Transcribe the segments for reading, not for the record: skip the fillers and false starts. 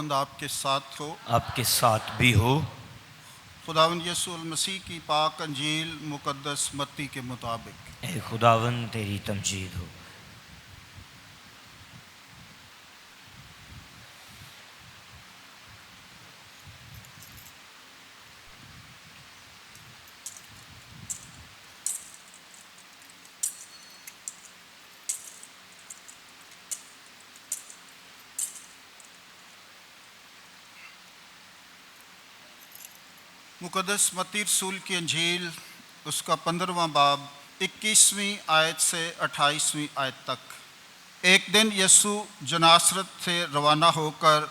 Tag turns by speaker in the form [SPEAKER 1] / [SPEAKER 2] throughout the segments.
[SPEAKER 1] خداوند آپ کے ساتھ ہو،
[SPEAKER 2] آپ کے ساتھ بھی ہو۔
[SPEAKER 1] خداوند یسوع المسیح کی پاک انجیل مقدس متی کے مطابق۔
[SPEAKER 2] اے خداوند تیری تمجید ہو۔
[SPEAKER 1] مقدس متی رسول کی انجیل اس کا 15واں باب 21ویں آیت سے 28ویں آیت تک۔ ایک دن یسوع جناسرت سے روانہ ہو کر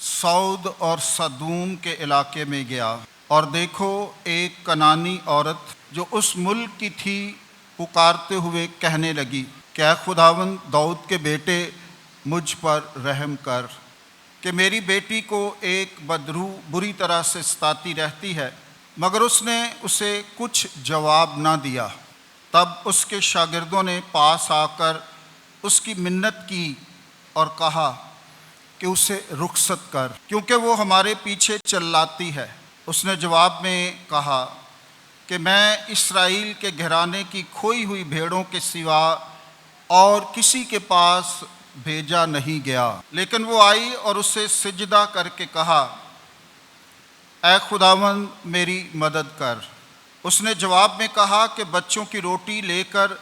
[SPEAKER 1] سعود اور صدوم کے علاقے میں گیا، اور دیکھو ایک کنانی عورت جو اس ملک کی تھی پکارتے ہوئے کہنے لگی کہ اے خداوند داؤد کے بیٹے مجھ پر رحم کر، کہ میری بیٹی کو ایک بدروح بری طرح سے ستاتی رہتی ہے۔ مگر اس نے اسے کچھ جواب نہ دیا۔ تب اس کے شاگردوں نے پاس آ کر اس کی منت کی اور کہا کہ اسے رخصت کر، کیونکہ وہ ہمارے پیچھے چلاتی ہے۔ اس نے جواب میں کہا کہ میں اسرائیل کے گھرانے کی کھوئی ہوئی بھیڑوں کے سوا اور کسی کے پاس بھیجا نہیں گیا۔ لیکن وہ آئی اور اسے سجدہ کر کے کہا اے خداوند میری مدد کر۔ اس نے جواب میں کہا کہ بچوں کی روٹی لے کر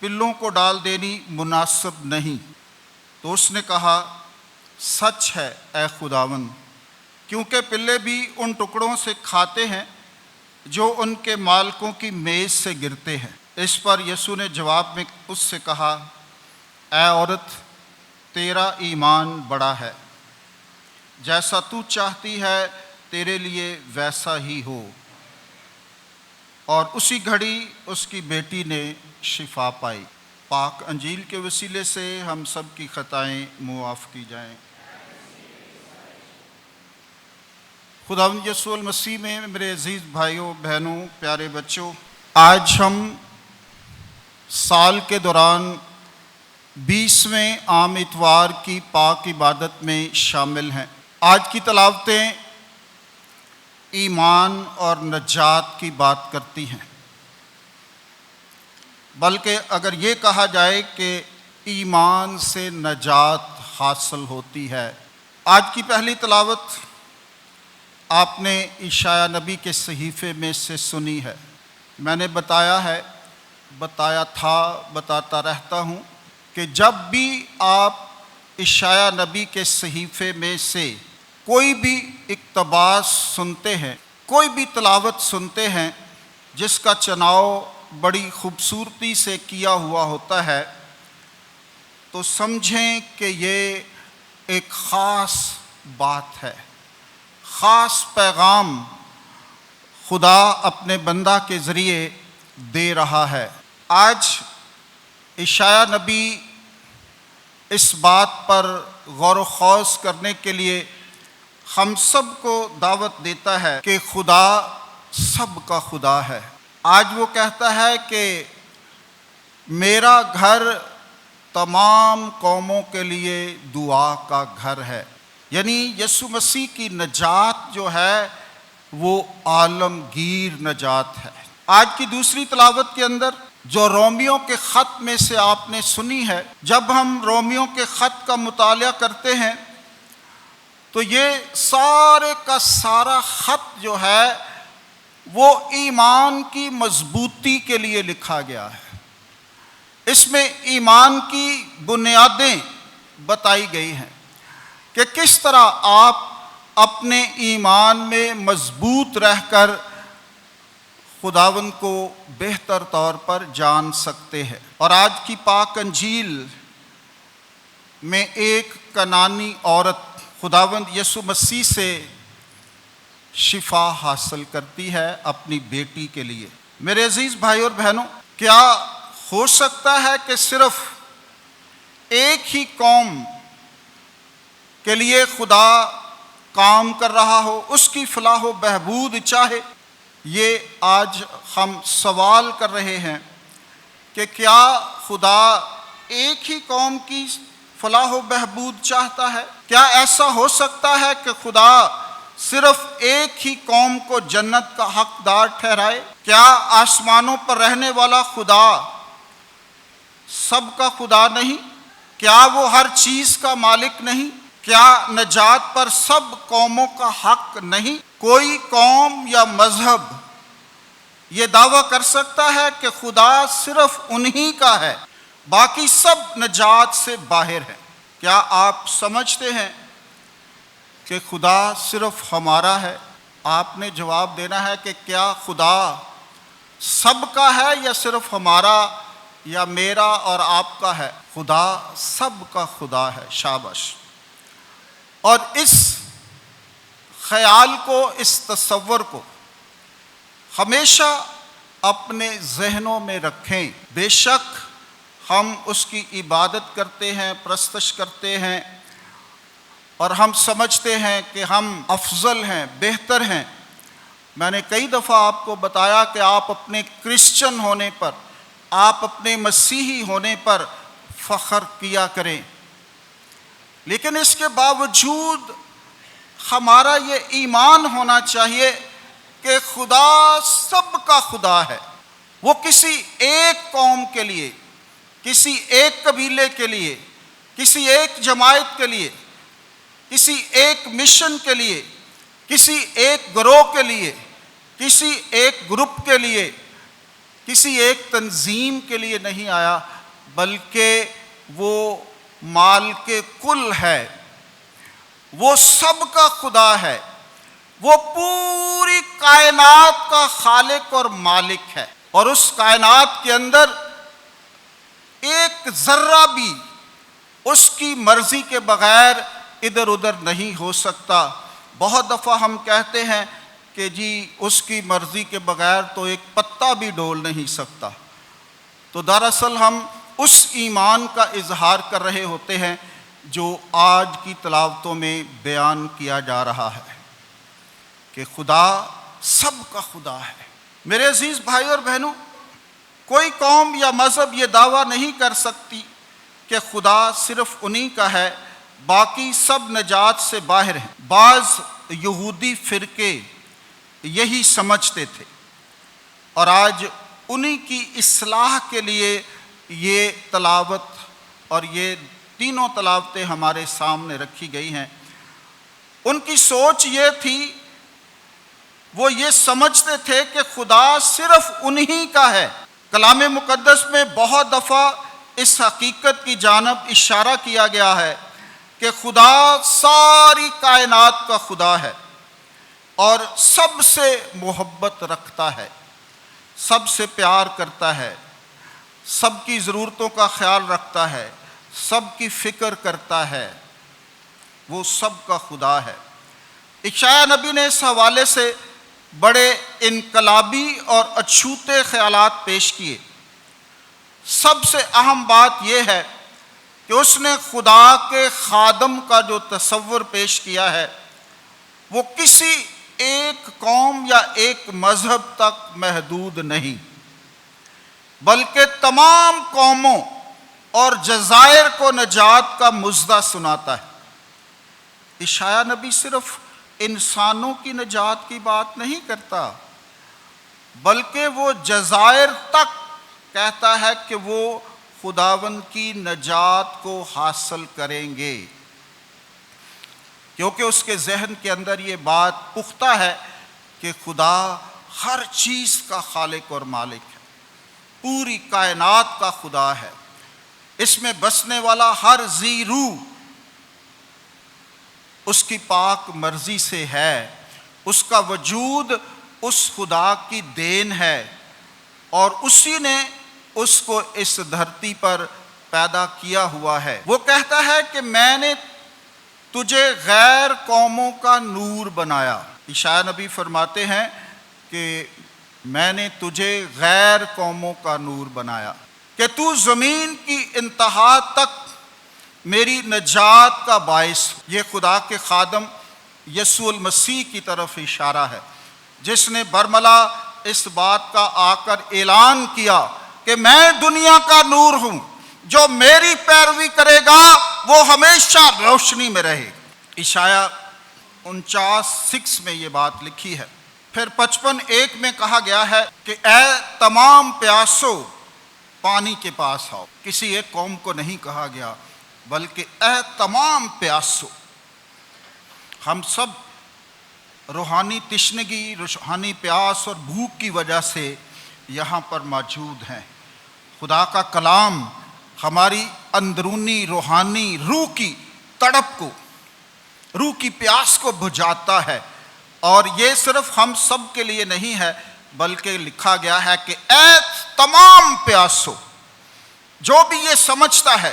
[SPEAKER 1] پلوں کو ڈال دینی مناسب نہیں۔ تو اس نے کہا سچ ہے اے خداوند، کیونکہ پلے بھی ان ٹکڑوں سے کھاتے ہیں جو ان کے مالکوں کی میز سے گرتے ہیں۔ اس پر یسوع نے جواب میں اس سے کہا اے عورت، تیرا ایمان بڑا ہے، جیسا تو چاہتی ہے تیرے لیے ویسا ہی ہو۔ اور اسی گھڑی اس کی بیٹی نے شفا پائی۔ پاک انجیل کے وسیلے سے ہم سب کی خطائیں معاف کی جائیں۔ خداوند یسوع المسیح میں میرے عزیز بھائیوں بہنوں پیارے بچوں، آج ہم سال کے دوران 20ویں عام اتوار کی پاک عبادت میں شامل ہیں۔ آج کی تلاوتیں ایمان اور نجات کی بات کرتی ہیں، بلکہ اگر یہ کہا جائے کہ ایمان سے نجات حاصل ہوتی ہے۔ آج کی پہلی تلاوت آپ نے اشعیاء نبی کے صحیفے میں سے سنی ہے۔ میں نے بتایا تھا بتاتا رہتا ہوں کہ جب بھی آپ اشعیاء نبی کے صحیفے میں سے کوئی بھی اقتباس سنتے ہیں، کوئی بھی تلاوت سنتے ہیں جس کا چناؤ بڑی خوبصورتی سے کیا ہوا ہوتا ہے، تو سمجھیں کہ یہ ایک خاص بات ہے، خاص پیغام خدا اپنے بندہ کے ذریعے دے رہا ہے۔ آج اشعیاء نبی اس بات پر غور و خوض کرنے کے لیے ہم سب کو دعوت دیتا ہے کہ خدا سب کا خدا ہے۔ آج وہ کہتا ہے کہ میرا گھر تمام قوموں کے لیے دعا کا گھر ہے، یعنی یسوع مسیح کی نجات جو ہے وہ عالمگیر نجات ہے۔ آج کی دوسری تلاوت کے اندر جو رومیوں کے خط میں سے آپ نے سنی ہے، جب ہم رومیوں کے خط کا مطالعہ کرتے ہیں تو یہ سارے کا سارا خط جو ہے وہ ایمان کی مضبوطی کے لیے لکھا گیا ہے۔ اس میں ایمان کی بنیادیں بتائی گئی ہیں کہ کس طرح آپ اپنے ایمان میں مضبوط رہ کر خداوند کو بہتر طور پر جان سکتے ہیں۔ اور آج کی پاک انجیل میں ایک کنانی عورت خداوند یسوع مسیح سے شفا حاصل کرتی ہے اپنی بیٹی کے لیے۔ میرے عزیز بھائی اور بہنوں، کیا ہو سکتا ہے کہ صرف ایک ہی قوم کے لیے خدا کام کر رہا ہو، اس کی فلاح و بہبود چاہے؟ یہ آج ہم سوال کر رہے ہیں کہ کیا خدا ایک ہی قوم کی فلاح و بہبود چاہتا ہے؟ کیا ایسا ہو سکتا ہے کہ خدا صرف ایک ہی قوم کو جنت کا حقدار ٹھہرائے؟ کیا آسمانوں پر رہنے والا خدا سب کا خدا نہیں؟ کیا وہ ہر چیز کا مالک نہیں؟ کیا نجات پر سب قوموں کا حق نہیں؟ کوئی قوم یا مذہب یہ دعویٰ کر سکتا ہے کہ خدا صرف انہی کا ہے، باقی سب نجات سے باہر ہیں؟ کیا آپ سمجھتے ہیں کہ خدا صرف ہمارا ہے؟ آپ نے جواب دینا ہے کہ کیا خدا سب کا ہے یا صرف ہمارا یا میرا اور آپ کا ہے؟ خدا سب کا خدا ہے۔ شاباش۔ اور اس خیال کو، اس تصور کو ہمیشہ اپنے ذہنوں میں رکھیں۔ بے شک ہم اس کی عبادت کرتے ہیں، پرستش کرتے ہیں، اور ہم سمجھتے ہیں کہ ہم افضل ہیں، بہتر ہیں۔ میں نے کئی دفعہ آپ کو بتایا کہ آپ اپنے کرسچن ہونے پر، آپ اپنے مسیحی ہونے پر فخر کیا کریں، لیکن اس کے باوجود ہمارا یہ ایمان ہونا چاہیے کہ خدا سب کا خدا ہے۔ وہ کسی ایک قوم کے لیے، کسی ایک قبیلے کے لیے، کسی ایک جماعت کے لیے، کسی ایک مشن کے لیے، کسی ایک گروہ کے لیے، کسی ایک گروپ کے لیے، کسی ایک تنظیم کے لیے نہیں آیا، بلکہ وہ مالک کل ہے، وہ سب کا خدا ہے، وہ پوری کائنات کا خالق اور مالک ہے، اور اس کائنات کے اندر ایک ذرہ بھی اس کی مرضی کے بغیر ادھر ادھر نہیں ہو سکتا۔ بہت دفعہ ہم کہتے ہیں کہ جی اس کی مرضی کے بغیر تو ایک پتا بھی ڈول نہیں سکتا، تو دراصل ہم اس ایمان کا اظہار کر رہے ہوتے ہیں جو آج کی تلاوتوں میں بیان کیا جا رہا ہے کہ خدا سب کا خدا ہے۔ میرے عزیز بھائی اور بہنوں، کوئی قوم یا مذہب یہ دعویٰ نہیں کر سکتی کہ خدا صرف انہی کا ہے، باقی سب نجات سے باہر ہیں۔ بعض یہودی فرقے یہی سمجھتے تھے، اور آج انہی کی اصلاح کے لیے یہ تلاوت اور یہ تینوں تلاوتیں ہمارے سامنے رکھی گئی ہیں۔ ان کی سوچ یہ تھی، وہ یہ سمجھتے تھے کہ خدا صرف انہی کا ہے۔ کلام مقدس میں بہت دفعہ اس حقیقت کی جانب اشارہ کیا گیا ہے کہ خدا ساری کائنات کا خدا ہے، اور سب سے محبت رکھتا ہے، سب سے پیار کرتا ہے، سب کی ضرورتوں کا خیال رکھتا ہے، سب کی فکر کرتا ہے، وہ سب کا خدا ہے۔ اشعیاء نبی نے اس حوالے سے بڑے انقلابی اور اچھوتے خیالات پیش کیے۔ سب سے اہم بات یہ ہے کہ اس نے خدا کے خادم کا جو تصور پیش کیا ہے وہ کسی ایک قوم یا ایک مذہب تک محدود نہیں، بلکہ تمام قوموں اور جزائر کو نجات کا مژدہ سناتا ہے۔ اشعیاء نبی صرف انسانوں کی نجات کی بات نہیں کرتا، بلکہ وہ جزائر تک کہتا ہے کہ وہ خداوند کی نجات کو حاصل کریں گے، کیونکہ اس کے ذہن کے اندر یہ بات پختہ ہے کہ خدا ہر چیز کا خالق اور مالک ہے، پوری کائنات کا خدا ہے، اس میں بسنے والا ہر ذی روح اس کی پاک مرضی سے ہے، اس کا وجود اس خدا کی دین ہے، اور اسی نے اس کو اس دھرتی پر پیدا کیا ہوا ہے۔ وہ کہتا ہے کہ میں نے تجھے غیر قوموں کا نور بنایا۔ اشعیاء نبی فرماتے ہیں کہ میں نے تجھے غیر قوموں کا نور بنایا، کہ تو زمین کی انتہا تک میری نجات کا باعث۔ یہ خدا کے خادم یسوع المسیح کی طرف اشارہ ہے، جس نے برملا اس بات کا آ کر اعلان کیا کہ میں دنیا کا نور ہوں، جو میری پیروی کرے گا وہ ہمیشہ روشنی میں رہے گا۔ اشعیاء 49:6 میں یہ بات لکھی ہے۔ پھر 55:1 میں کہا گیا ہے کہ اے تمام پیاسو پانی کے پاس آؤ۔ کسی ایک قوم کو نہیں کہا گیا بلکہ اے تمام پیاسو۔ ہم سب روحانی تشنگی، روحانی پیاس اور بھوک کی وجہ سے یہاں پر موجود ہیں۔ خدا کا کلام ہماری اندرونی روحانی روح کی تڑپ کو، روح کی پیاس کو بجھاتا ہے، اور یہ صرف ہم سب کے لیے نہیں ہے بلکہ لکھا گیا ہے کہ اے تمام پیاسو۔ جو بھی یہ سمجھتا ہے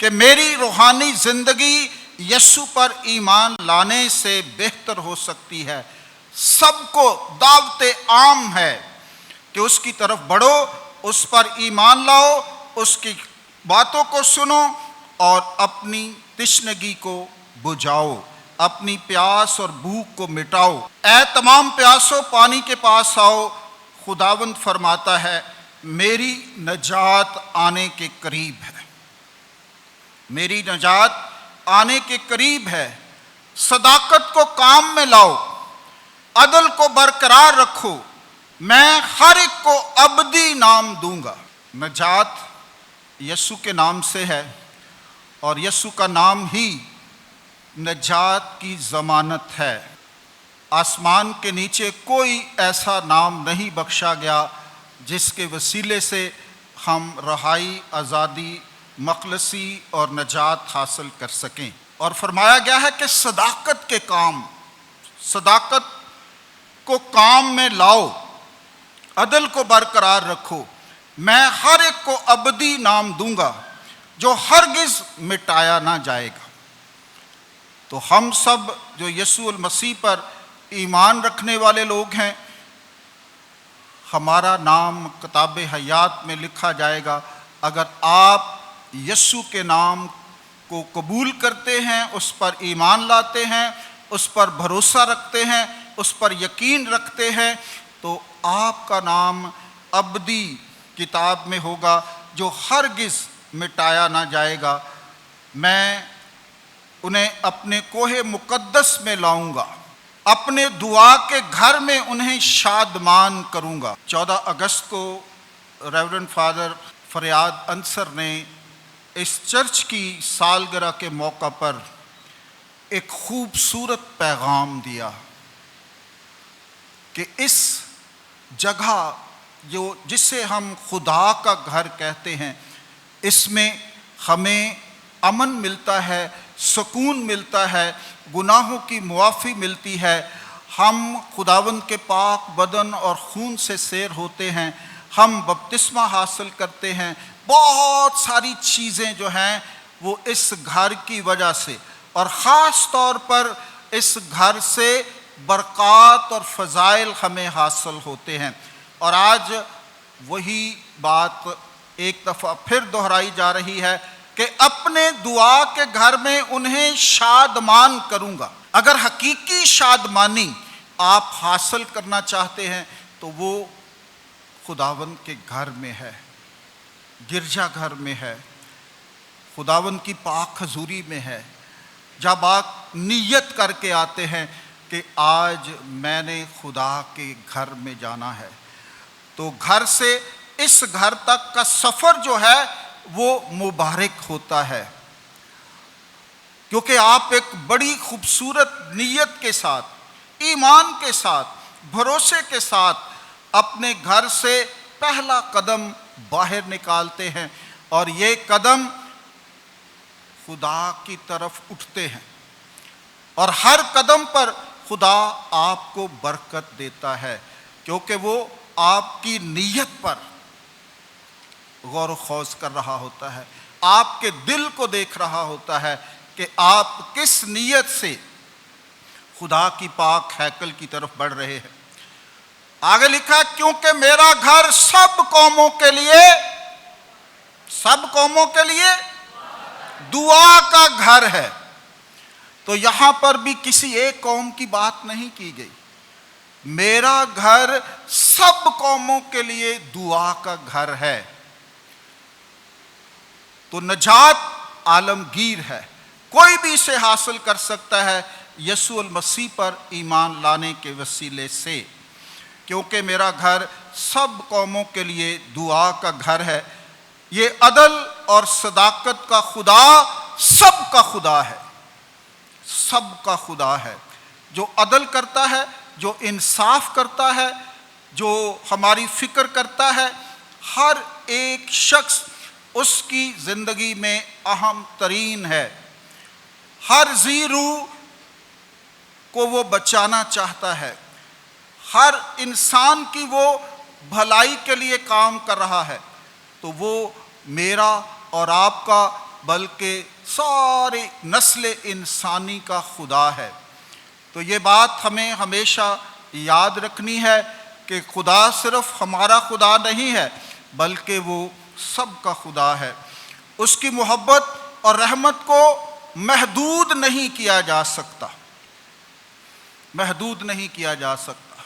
[SPEAKER 1] کہ میری روحانی زندگی یسوع پر ایمان لانے سے بہتر ہو سکتی ہے، سب کو دعوت عام ہے کہ اس کی طرف بڑھو، اس پر ایمان لاؤ، اس کی باتوں کو سنو اور اپنی تشنگی کو بجھاؤ، اپنی پیاس اور بھوک کو مٹاؤ۔ اے تمام پیاسو پانی کے پاس آؤ، خداوند فرماتا ہے میری نجات آنے کے قریب ہے، میری نجات آنے کے قریب ہے۔ صداقت کو کام میں لاؤ، عدل کو برقرار رکھو، میں ہر ایک کو ابدی نام دوں گا۔ نجات یسوع کے نام سے ہے، اور یسوع کا نام ہی نجات کی ضمانت ہے۔ آسمان کے نیچے کوئی ایسا نام نہیں بخشا گیا جس کے وسیلے سے ہم رہائی، آزادی، مخلصی اور نجات حاصل کر سکیں۔ اور فرمایا گیا ہے کہ صداقت کو کام میں لاؤ، عدل کو برقرار رکھو، میں ہر ایک کو ابدی نام دوں گا جو ہرگز مٹایا نہ جائے گا۔ تو ہم سب جو یسوع المسیح پر ایمان رکھنے والے لوگ ہیں، ہمارا نام کتاب حیات میں لکھا جائے گا اگر آپ یسوع کے نام کو قبول کرتے ہیں، اس پر ایمان لاتے ہیں، اس پر بھروسہ رکھتے ہیں، اس پر یقین رکھتے ہیں، تو آپ کا نام ابدی کتاب میں ہوگا جو ہرگز مٹایا نہ جائے گا۔ میں انہیں اپنے کوہ مقدس میں لاؤں گا، اپنے دعا کے گھر میں انہیں شادمان کروں گا۔ 14 اگست کو ریورنڈ فادر فریاد انصر نے اس چرچ کی سالگرہ کے موقع پر ایک خوبصورت پیغام دیا کہ اس جگہ جسے ہم خدا کا گھر کہتے ہیں، اس میں ہمیں امن ملتا ہے، سکون ملتا ہے، گناہوں کی معافی ملتی ہے، ہم خداوند کے پاک بدن اور خون سے سیر ہوتے ہیں، ہم بپتسمہ حاصل کرتے ہیں، بہت ساری چیزیں جو ہیں وہ اس گھر کی وجہ سے، اور خاص طور پر اس گھر سے برکات اور فضائل ہمیں حاصل ہوتے ہیں۔ اور آج وہی بات ایک دفعہ پھر دہرائی جا رہی ہے کہ اپنے دعا کے گھر میں انہیں شادمان کروں گا۔ اگر حقیقی شادمانی آپ حاصل کرنا چاہتے ہیں تو وہ خداوند کے گھر میں ہے، گرجا گھر میں ہے، خداوند کی پاک حضوری میں ہے۔ جب آپ نیت کر کے آتے ہیں کہ آج میں نے خدا کے گھر میں جانا ہے، تو گھر سے اس گھر تک کا سفر جو ہے وہ مبارک ہوتا ہے، کیونکہ آپ ایک بڑی خوبصورت نیت کے ساتھ، ایمان کے ساتھ، بھروسے کے ساتھ اپنے گھر سے پہلا قدم باہر نکالتے ہیں، اور یہ قدم خدا کی طرف اٹھتے ہیں، اور ہر قدم پر خدا آپ کو برکت دیتا ہے، کیونکہ وہ آپ کی نیت پر غور و خوض کر رہا ہوتا ہے، آپ کے دل کو دیکھ رہا ہوتا ہے کہ آپ کس نیت سے خدا کی پاک ہیکل کی طرف بڑھ رہے ہیں۔ آگے لکھا ہے کیونکہ میرا گھر سب قوموں کے لیے دعا کا گھر ہے۔ تو یہاں پر بھی کسی ایک قوم کی بات نہیں کی گئی، میرا گھر سب قوموں کے لیے دعا کا گھر ہے۔ تو نجات عالمگیر ہے، کوئی بھی اسے حاصل کر سکتا ہے یسوع المسیح پر ایمان لانے کے وسیلے سے، کیونکہ میرا گھر سب قوموں کے لیے دعا کا گھر ہے۔ یہ عدل اور صداقت کا خدا سب کا خدا ہے، سب کا خدا ہے، جو عدل کرتا ہے، جو انصاف کرتا ہے، جو ہماری فکر کرتا ہے۔ ہر ایک شخص اس کی زندگی میں اہم ترین ہے۔ ہر ذی روح کو وہ بچانا چاہتا ہے، ہر انسان کی وہ بھلائی کے لیے کام کر رہا ہے۔ تو وہ میرا اور آپ کا بلکہ ساری نسل انسانی کا خدا ہے۔ تو یہ بات ہمیں ہمیشہ یاد رکھنی ہے کہ خدا صرف ہمارا خدا نہیں ہے بلکہ وہ سب کا خدا ہے۔ اس کی محبت اور رحمت کو محدود نہیں کیا جا سکتا، محدود نہیں کیا جا سکتا۔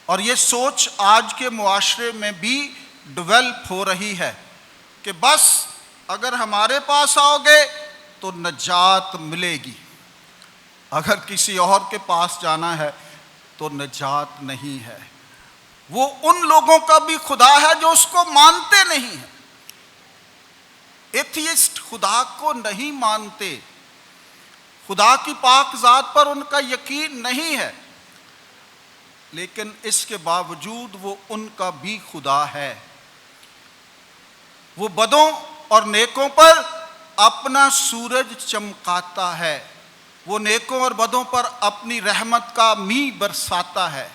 [SPEAKER 1] اور یہ سوچ آج کے معاشرے میں بھی ڈیولپ ہو رہی ہے کہ بس اگر ہمارے پاس آؤ گے تو نجات ملے گی، اگر کسی اور کے پاس جانا ہے تو نجات نہیں ہے۔ وہ ان لوگوں کا بھی خدا ہے جو اس کو مانتے نہیں ہیں، ایتھیسٹ خدا کو نہیں مانتے، خدا کی پاک ذات پر ان کا یقین نہیں ہے، لیکن اس کے باوجود وہ ان کا بھی خدا ہے۔ وہ بدوں اور نیکوں پر اپنا سورج چمکاتا ہے، وہ نیکوں اور بدوں پر اپنی رحمت کا می برساتا ہے۔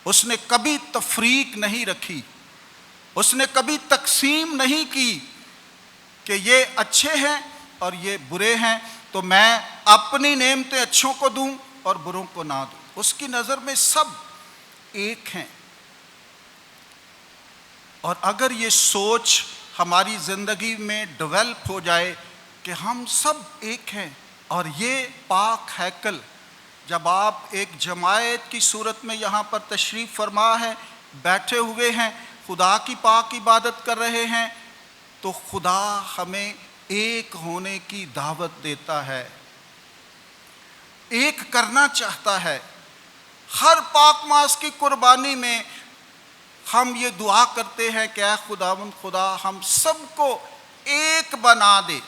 [SPEAKER 1] اس نے کبھی تفریق نہیں رکھی، اس نے کبھی تقسیم نہیں کی کہ یہ اچھے ہیں اور یہ برے ہیں تو میں اپنی نعمتیں اچھوں کو دوں اور بروں کو نہ دوں۔ اس کی نظر میں سب ایک ہیں۔ اور اگر یہ سوچ ہماری زندگی میں ڈیولپ ہو جائے کہ ہم سب ایک ہیں، اور یہ پاک ہیکل جب آپ ایک جماعت کی صورت میں یہاں پر تشریف فرما ہے، بیٹھے ہوئے ہیں، خدا کی پاک عبادت کر رہے ہیں، تو خدا ہمیں ایک ہونے کی دعوت دیتا ہے، ایک کرنا چاہتا ہے۔ ہر پاک ماس کی قربانی میں ہم یہ دعا کرتے ہیں کہ اے خداوند خدا ہم سب کو ایک بنا دے۔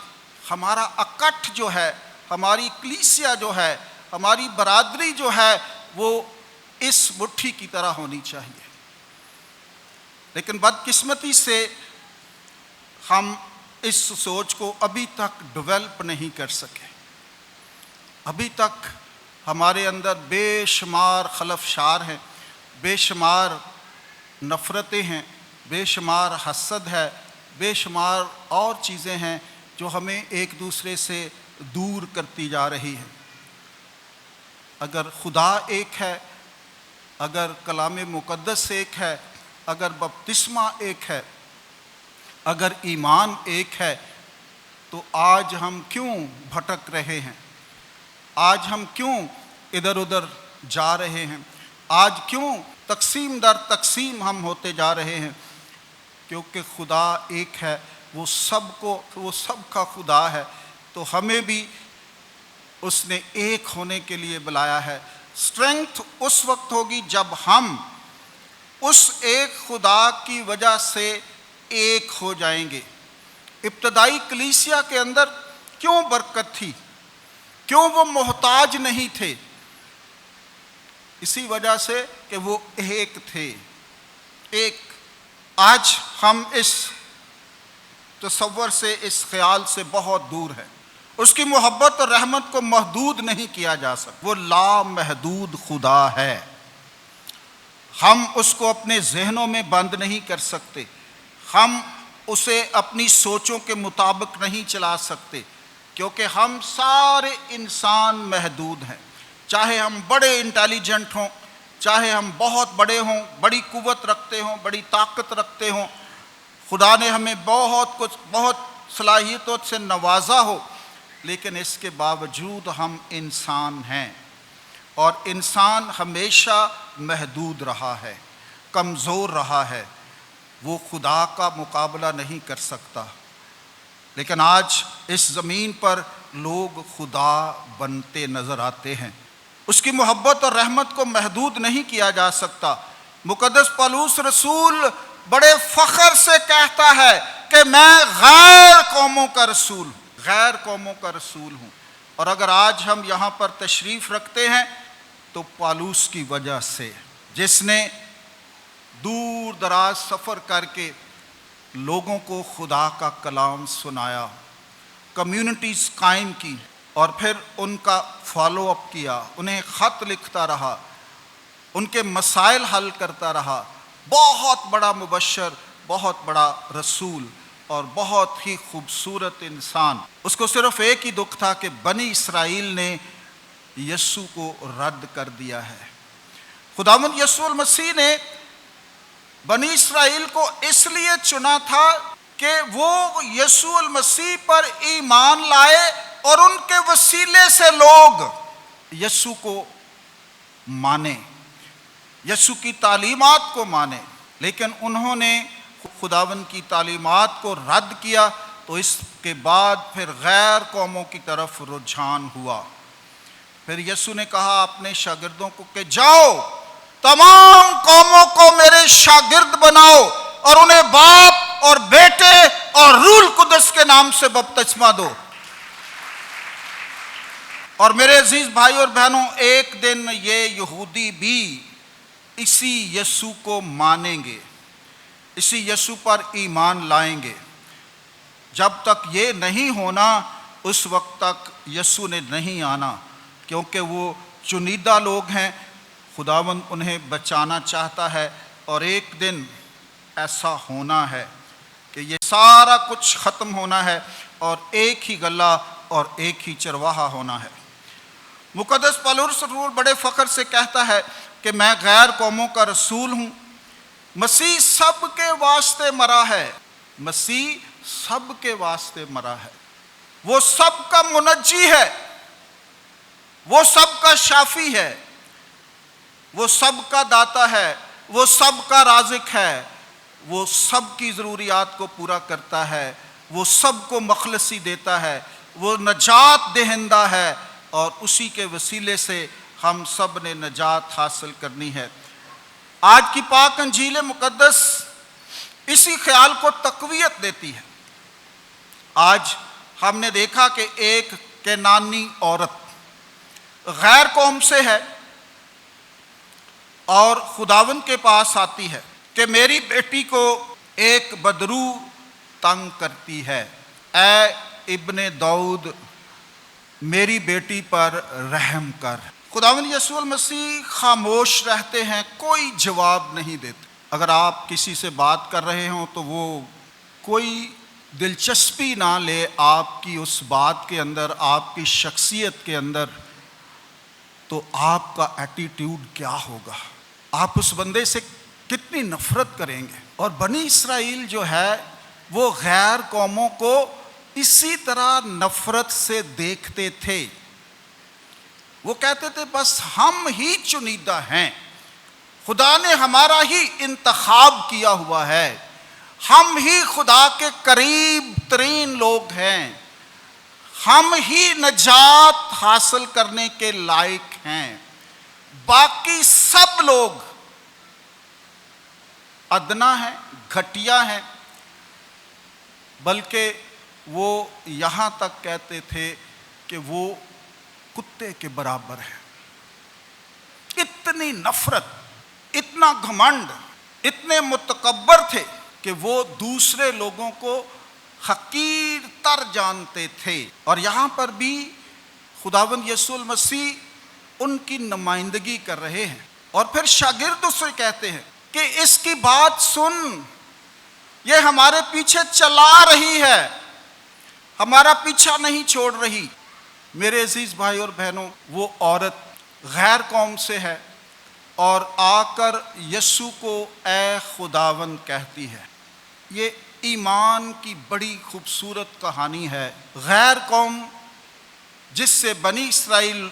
[SPEAKER 1] ہمارا اکٹھ جو ہے، ہماری کلیسیا جو ہے، ہماری برادری جو ہے، وہ اس مٹھی کی طرح ہونی چاہیے۔ لیکن بدقسمتی سے ہم اس سوچ کو ابھی تک ڈیولپ نہیں کر سکے۔ ابھی تک ہمارے اندر بے شمار خلفشار ہیں، بے شمار نفرتیں ہیں، بے شمار حسد ہے، بے شمار اور چیزیں ہیں جو ہمیں ایک دوسرے سے دور کرتی جا رہی ہیں۔ اگر خدا ایک ہے، اگر کلام مقدس ایک ہے، اگر بپتسمہ ایک ہے، اگر ایمان ایک ہے، تو آج ہم کیوں بھٹک رہے ہیں؟ آج ہم کیوں ادھر ادھر جا رہے ہیں؟ آج کیوں تقسیم در تقسیم ہم ہوتے جا رہے ہیں؟ کیونکہ خدا ایک ہے، وہ سب کا خدا ہے۔ تو ہمیں بھی اس نے ایک ہونے کے لیے بلایا ہے۔ اسٹرینگتھ اس وقت ہوگی جب ہم اس ایک خدا کی وجہ سے ایک ہو جائیں گے۔ ابتدائی کلیسیا کے اندر کیوں برکت تھی؟ کیوں وہ محتاج نہیں تھے؟ اسی وجہ سے کہ وہ ایک تھے، ایک۔ آج ہم اس تصور سے، اس خیال سے بہت دور ہیں۔ اس کی محبت اور رحمت کو محدود نہیں کیا جا سکتا۔ وہ لامحدود خدا ہے، ہم اس کو اپنے ذہنوں میں بند نہیں کر سکتے، ہم اسے اپنی سوچوں کے مطابق نہیں چلا سکتے، کیونکہ ہم سارے انسان محدود ہیں۔ چاہے ہم بڑے انٹیلیجنٹ ہوں، چاہے ہم بہت بڑے ہوں، بڑی قوت رکھتے ہوں، بڑی طاقت رکھتے ہوں، خدا نے ہمیں بہت صلاحیتوں سے نوازا ہو، لیکن اس کے باوجود ہم انسان ہیں، اور انسان ہمیشہ محدود رہا ہے، کمزور رہا ہے۔ وہ خدا کا مقابلہ نہیں کر سکتا۔ لیکن آج اس زمین پر لوگ خدا بنتے نظر آتے ہیں۔ اس کی محبت اور رحمت کو محدود نہیں کیا جا سکتا۔ مقدس پولس رسول بڑے فخر سے کہتا ہے کہ میں غیر قوموں کا رسول ہوں، غیر قوموں کا رسول ہوں۔ اور اگر آج ہم یہاں پر تشریف رکھتے ہیں تو پولس کی وجہ سے، جس نے دور دراز سفر کر کے لوگوں کو خدا کا کلام سنایا، کمیونٹیز قائم کی اور پھر ان کا فالو اپ کیا، انہیں خط لکھتا رہا، ان کے مسائل حل کرتا رہا۔ بہت بڑا مبشر، بہت بڑا رسول اور بہت ہی خوبصورت انسان۔ اس کو صرف ایک ہی دکھ تھا کہ بنی اسرائیل نے یسوع کو رد کر دیا ہے۔ خداوند یسوع المسیح نے بنی اسرائیل کو اس لیے چنا تھا کہ وہ یسوع المسیح پر ایمان لائے اور ان کے وسیلے سے لوگ یسوع کو مانے، یسوع کی تعلیمات کو مانے۔ لیکن انہوں نے خداوند کی تعلیمات کو رد کیا تو اس کے بعد پھر غیر قوموں کی طرف رجحان ہوا۔ پھر یسوع نے کہا اپنے شاگردوں کو کہ جاؤ تمام قوموں کو میرے شاگرد بناؤ اور انہیں باپ اور بیٹے اور روح القدس کے نام سے بپتسمہ دو۔ اور میرے عزیز بھائی اور بہنوں، ایک دن یہ یہودی بھی اسی یسوع کو مانیں گے، اسی یسوع پر ایمان لائیں گے۔ جب تک یہ نہیں ہونا اس وقت تک یسوع نے نہیں آنا، کیونکہ وہ چنیدہ لوگ ہیں، خداوند انہیں بچانا چاہتا ہے۔ اور ایک دن ایسا ہونا ہے کہ یہ سارا کچھ ختم ہونا ہے اور ایک ہی گلہ اور ایک ہی چرواہا ہونا ہے۔ مقدس پولس رسول بڑے فخر سے کہتا ہے کہ میں غیر قوموں کا رسول ہوں۔ مسیح سب کے واسطے مرا ہے، مسیح سب کے واسطے مرا ہے۔ وہ سب کا منجی ہے، وہ سب کا شافی ہے، وہ سب کا داتا ہے، وہ سب کا رازق ہے، وہ سب کی ضروریات کو پورا کرتا ہے، وہ سب کو مخلصی دیتا ہے، وہ نجات دہندہ ہے اور اسی کے وسیلے سے ہم سب نے نجات حاصل کرنی ہے۔ آج کی پاک انجیل مقدس اسی خیال کو تقویت دیتی ہے۔ آج ہم نے دیکھا کہ ایک کینانی عورت غیر قوم سے ہے اور خداوند کے پاس آتی ہے کہ میری بیٹی کو ایک بدرو تنگ کرتی ہے، اے ابن داؤد میری بیٹی پر رحم کر۔ خداوند یسوع المسیح خاموش رہتے ہیں، کوئی جواب نہیں دیتے۔ اگر آپ کسی سے بات کر رہے ہوں تو وہ کوئی دلچسپی نہ لے آپ کی اس بات کے اندر، آپ کی شخصیت کے اندر، تو آپ کا ایٹیٹیوڈ کیا ہوگا؟ آپ اس بندے سے کتنی نفرت کریں گے؟ اور بنی اسرائیل جو ہے وہ غیر قوموں کو اسی طرح نفرت سے دیکھتے تھے۔ وہ کہتے تھے بس ہم ہی چنیدہ ہیں، خدا نے ہمارا ہی انتخاب کیا ہوا ہے، ہم ہی خدا کے قریب ترین لوگ ہیں، ہم ہی نجات حاصل کرنے کے لائق ہیں، باقی سب لوگ ادنا ہیں، گھٹیا ہیں۔ بلکہ وہ یہاں تک کہتے تھے کہ وہ کتے کے برابر ہے۔ اتنی نفرت، اتنا گھمنڈ، اتنے متکبر تھے کہ وہ دوسرے لوگوں کو حقیر تر جانتے تھے۔ اور یہاں پر بھی خداوند یسوع المسیح ان کی نمائندگی کر رہے ہیں۔ اور پھر شاگرد اس سے کہتے ہیں کہ اس کی بات سن، یہ ہمارے پیچھے چلا رہی ہے، ہمارا پیچھا نہیں چھوڑ رہی۔ میرے عزیز بھائی اور بہنوں، وہ عورت غیر قوم سے ہے اور آ کر یسوع کو اے خداوند کہتی ہے۔ یہ ایمان کی بڑی خوبصورت کہانی ہے۔ غیر قوم جس سے بنی اسرائیل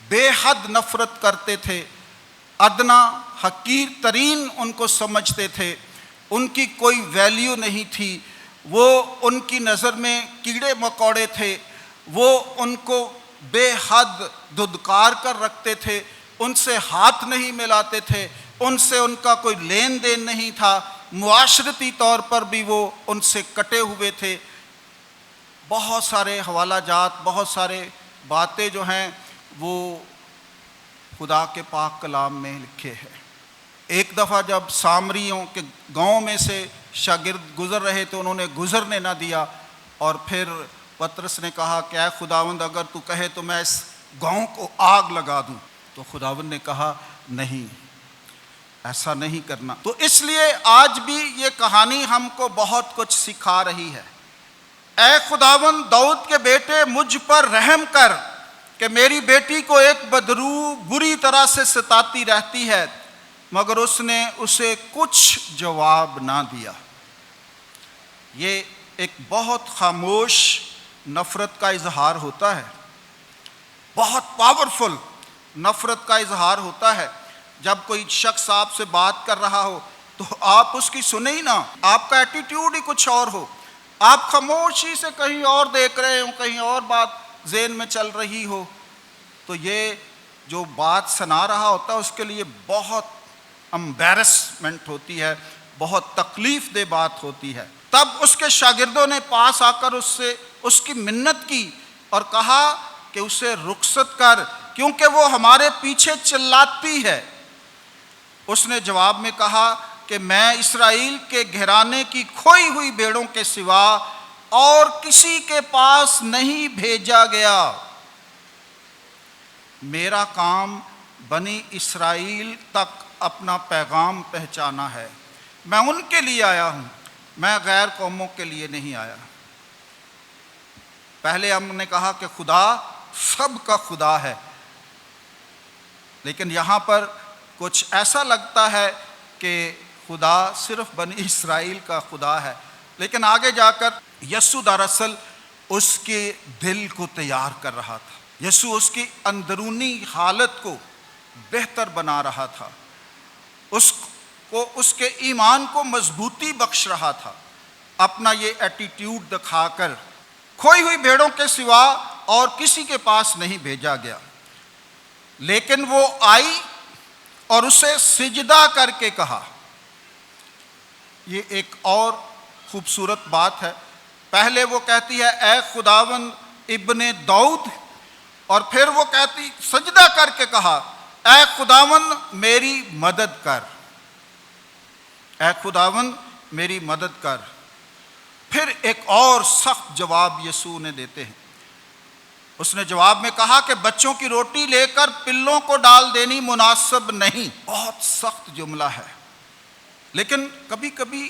[SPEAKER 1] بے حد نفرت کرتے تھے، ادنا حقیر ترین ان کو سمجھتے تھے، ان کی کوئی ویلیو نہیں تھی، وہ ان کی نظر میں کیڑے مکوڑے تھے، وہ ان کو بے حد دھدکار کر رکھتے تھے، ان سے ہاتھ نہیں ملاتے تھے، ان سے ان کا کوئی لین دین نہیں تھا، معاشرتی طور پر بھی وہ ان سے کٹے ہوئے تھے۔ بہت سارے حوالہ جات، بہت سارے باتیں جو ہیں وہ خدا کے پاک کلام میں لکھے ہیں۔ ایک دفعہ جب سامریوں کے گاؤں میں سے شاگرد گزر رہے تو انہوں نے گزرنے نہ دیا، اور پھر پطرس نے کہا کہ اے خداوند اگر تو کہے تو میں اس گاؤں کو آگ لگا دوں، تو خداوند نے کہا نہیں، ایسا نہیں کرنا۔ تو اس لیے آج بھی یہ کہانی ہم کو بہت کچھ سکھا رہی ہے۔ اے خداوند داؤد کے بیٹے مجھ پر رحم کر کہ میری بیٹی کو ایک بدرو بری طرح سے ستاتی رہتی ہے، مگر اس نے اسے کچھ جواب نہ دیا۔ یہ ایک بہت خاموش نفرت کا اظہار ہوتا ہے، بہت پاورفل نفرت کا اظہار ہوتا ہے۔ جب کوئی شخص آپ سے بات کر رہا ہو تو آپ اس کی سنیں ہی نہ، آپ کا ایٹیٹیوڈ ہی کچھ اور ہو، آپ خاموشی سے کہیں اور دیکھ رہے ہوں، کہیں اور بات ذہن میں چل رہی ہو، تو یہ جو بات سنا رہا ہوتا ہے اس کے لیے بہت امبیرسمنٹ ہوتی ہے، بہت تکلیف دہ بات ہوتی ہے۔ تب اس کے شاگردوں نے پاس آ کر اس کی منت کی اور کہا کہ اسے رخصت کر، کیونکہ وہ ہمارے پیچھے چلاتی ہے۔ اس نے جواب میں کہا کہ میں اسرائیل کے گھرانے کی کھوئی ہوئی بھیڑوں کے سوا اور کسی کے پاس نہیں بھیجا گیا۔ میرا کام بنی اسرائیل تک اپنا پیغام پہنچانا ہے، میں ان کے لیے آیا ہوں، میں غیر قوموں کے لیے نہیں آیا۔ پہلے ہم نے کہا کہ خدا سب کا خدا ہے، لیکن یہاں پر کچھ ایسا لگتا ہے کہ خدا صرف بنی اسرائیل کا خدا ہے، لیکن آگے جا کر یسوع دراصل اس کے دل کو تیار کر رہا تھا، یسوع اس کی اندرونی حالت کو بہتر بنا رہا تھا، اس کے ایمان کو مضبوطی بخش رہا تھا، اپنا یہ ایٹیٹیوڈ دکھا کر کھوئی ہوئی بھیڑوں کے سوا اور کسی کے پاس نہیں بھیجا گیا۔ لیکن وہ آئی اور اسے سجدہ کر کے کہا۔ یہ ایک اور خوبصورت بات ہے، پہلے وہ کہتی ہے اے خداوند ابن داؤد، اور پھر وہ کہتی سجدہ کر کے کہا اے خداوند میری مدد کر، اے خداوند میری مدد کر۔ پھر ایک اور سخت جواب یسوع نے دیتے ہیں۔ اس نے جواب میں کہا کہ بچوں کی روٹی لے کر پلوں کو ڈال دینی مناسب نہیں۔ بہت سخت جملہ ہے، لیکن کبھی کبھی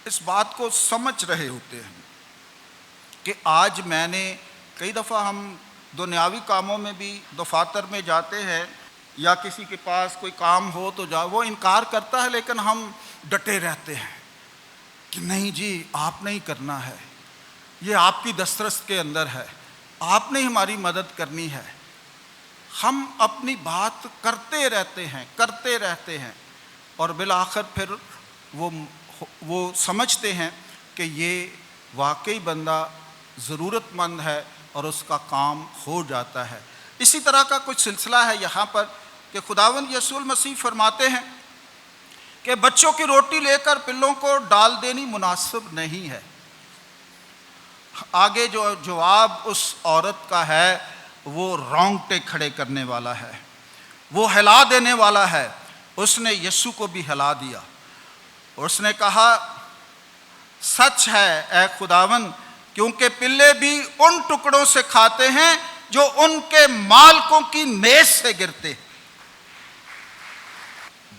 [SPEAKER 1] اس بات کو سمجھ رہے ہوتے ہیں کہ آج میں نے کئی دفعہ ہم دنیاوی کاموں میں بھی دفاتر میں جاتے ہیں یا کسی کے پاس کوئی کام ہو تو وہ انکار کرتا ہے، لیکن ہم ڈٹے رہتے ہیں کہ نہیں جی آپ نے ہی کرنا ہے، یہ آپ کی دسترس کے اندر ہے، آپ نے ہماری مدد کرنی ہے۔ ہم اپنی بات کرتے رہتے ہیں اور بالآخر پھر وہ سمجھتے ہیں کہ یہ واقعی بندہ ضرورت مند ہے اور اس کا کام ہو جاتا ہے۔ اسی طرح کا کچھ سلسلہ ہے یہاں پر کہ خداوند یسوع مسیح فرماتے ہیں کہ بچوں کی روٹی لے کر پلوں کو ڈال دینی مناسب نہیں ہے۔ آگے جو جواب اس عورت کا ہے وہ رونگٹے کھڑے کرنے والا ہے، وہ ہلا دینے والا ہے۔ اس نے یسوع کو بھی ہلا دیا، اس نے کہا سچ ہے اے خداوند، کیونکہ پلے بھی ان ٹکڑوں سے کھاتے ہیں جو ان کے مالکوں کی میز سے گرتے۔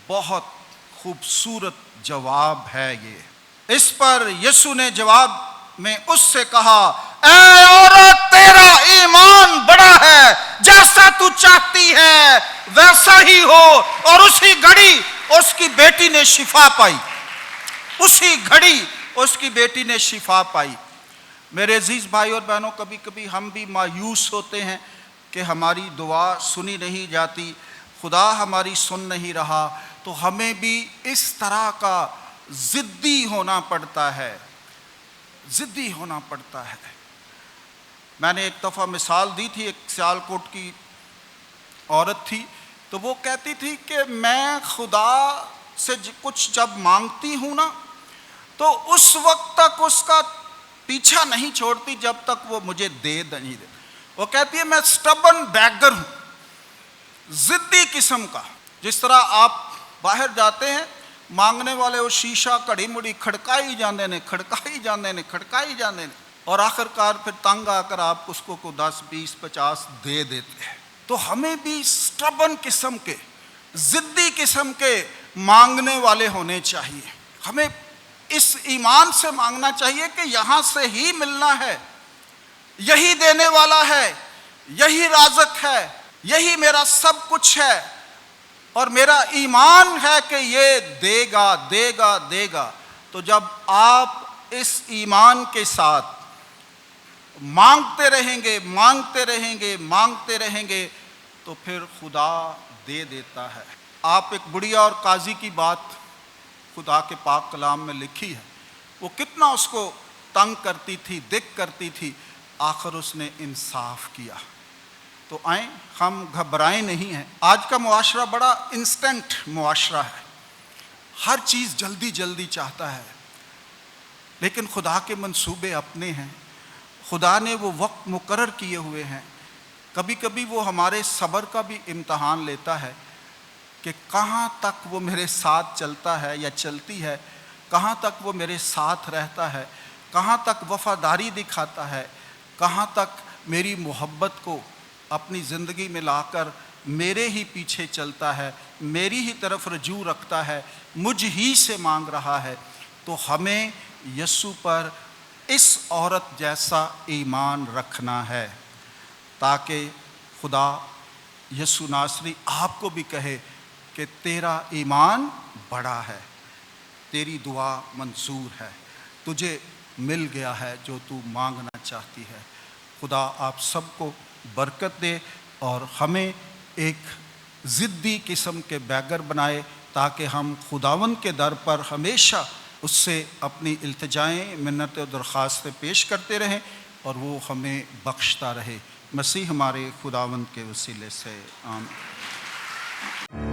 [SPEAKER 1] بہت خوبصورت جواب ہے یہ۔ اس پر یسوع نے جواب میں اس سے کہا اے عورت تیرا ایمان بڑا ہے، جیسا تو چاہتی ہے ویسا ہی ہو۔ اور اسی گھڑی اس کی بیٹی نے شفا پائی، اسی گھڑی اس کی بیٹی نے شفا پائی۔ میرے عزیز بھائی اور بہنوں، کبھی کبھی ہم بھی مایوس ہوتے ہیں کہ ہماری دعا سنی نہیں جاتی، خدا ہماری سن نہیں رہا، تو ہمیں بھی اس طرح کا ضدی ہونا پڑتا ہے، ضدی ہونا پڑتا ہے۔ میں نے ایک دفعہ مثال دی تھی، ایک سیالکوٹ کی عورت تھی، تو وہ کہتی تھی کہ میں خدا سے کچھ جب مانگتی ہوں نا تو اس وقت تک اس کا پیچھا نہیں چھوڑتی جب تک وہ مجھے دے نہیں دے۔ وہ کہتی ہے میں سٹبن بیگر ہوں، ضدی قسم کا۔ جس طرح آپ باہر جاتے ہیں، مانگنے والے وہ شیشہ کڑی مڑی کھڑکائی جاندے نے اور آخر کار پھر تنگ آ کر آپ اس کو 10 20 50 دے دیتے ہیں۔ تو ہمیں بھی سٹبن قسم کے، ضدی قسم کے مانگنے والے ہونے چاہیے۔ ہمیں اس ایمان سے مانگنا چاہیے کہ یہاں سے ہی ملنا ہے، یہی دینے والا ہے، یہی رازق ہے، یہی میرا سب کچھ ہے، اور میرا ایمان ہے کہ یہ دے گا۔ تو جب آپ اس ایمان کے ساتھ مانگتے رہیں گے تو پھر خدا دے دیتا ہے۔ آپ ایک بڑھیا اور قاضی کی بات خدا کے پاک کلام میں لکھی ہے، وہ کتنا اس کو تنگ کرتی تھی، دکھ کرتی تھی، آخر اس نے انصاف کیا۔ تو آئیں، ہم گھبرائیں نہیں ہیں۔ آج کا معاشرہ بڑا انسٹنٹ معاشرہ ہے، ہر چیز جلدی چاہتا ہے، لیکن خدا کے منصوبے اپنے ہیں، خدا نے وہ وقت مقرر کیے ہوئے ہیں۔ کبھی کبھی وہ ہمارے صبر کا بھی امتحان لیتا ہے کہ کہاں تک وہ میرے ساتھ چلتا ہے یا چلتی ہے، کہاں تک وہ میرے ساتھ رہتا ہے، کہاں تک وفاداری دکھاتا ہے، کہاں تک میری محبت کو اپنی زندگی میں لا کر میرے ہی پیچھے چلتا ہے، میری ہی طرف رجوع رکھتا ہے، مجھ ہی سے مانگ رہا ہے۔ تو ہمیں یسوع پر اس عورت جیسا ایمان رکھنا ہے تاکہ خدا یسوع ناصری آپ کو بھی کہے کہ تیرا ایمان بڑا ہے، تیری دعا منظور ہے، تجھے مل گیا ہے جو تو مانگنا چاہتی ہے۔ خدا آپ سب کو برکت دے اور ہمیں ایک ضدی قسم کے بیگر بنائے تاکہ ہم خداوند کے در پر ہمیشہ اس سے اپنی التجائیں، منتیں اور درخواستیں پیش کرتے رہیں اور وہ ہمیں بخشتا رہے۔ مسیح ہمارے خداوند کے وسیلے سے آمین۔